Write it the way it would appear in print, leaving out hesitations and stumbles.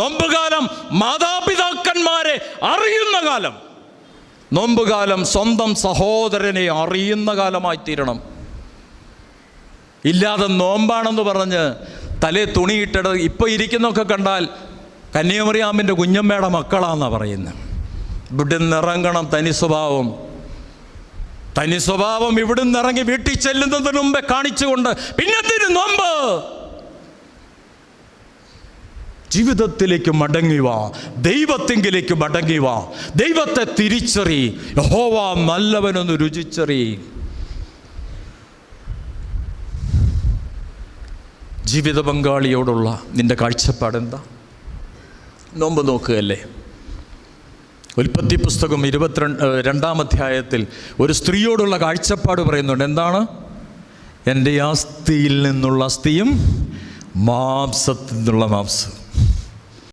നോമ്പുകാലം മാതാപിതാക്കന്മാരെ അറിയുന്ന കാലം. നോമ്പുകാലം സ്വന്തം സഹോദരനെ അറിയുന്ന കാലമായി തീരണം. ഇല്ലാതെ നോമ്പാണെന്ന് പറഞ്ഞ് തലേ തുണിയിട്ടത് ഇപ്പോൾ ഇരിക്കുന്നൊക്കെ കണ്ടാൽ കന്യാമറിയാമിൻ്റെ കുഞ്ഞമ്മയുടെ മക്കളാണെന്നാണ് പറയുന്നത്. ഇവിടെ നിന്നിറങ്ങണം തനി സ്വഭാവം ഇവിടെ നിന്നിറങ്ങി വീട്ടിൽ ചെല്ലുന്നതിന് മുമ്പേ കാണിച്ചുകൊണ്ട് പിന്നത്തിന് നോമ്പ്. ജീവിതത്തിലേക്ക് മടങ്ങി വാ, ദൈവത്തിങ്കിലേക്ക് മടങ്ങി വാ, ദൈവത്തെ തിരിച്ചറി, യഹോവ നല്ലവനൊന്ന് രുചിച്ചറി. ജീവിത പങ്കാളിയോടുള്ള നിന്റെ കാഴ്ചപ്പാടെന്താ? നോമ്പ് നോക്കുകയല്ലേ? ഉൽപ്പത്തി പുസ്തകം 22-ാം അധ്യായത്തിൽ ഒരു സ്ത്രീയോടുള്ള കാഴ്ചപ്പാട് പറയുന്നുണ്ട്. എന്താണ്? എൻ്റെ അസ്ഥിയിൽ നിന്നുള്ള അസ്ഥിയും മാംസത്തിൽ നിന്നുള്ള മാംസം.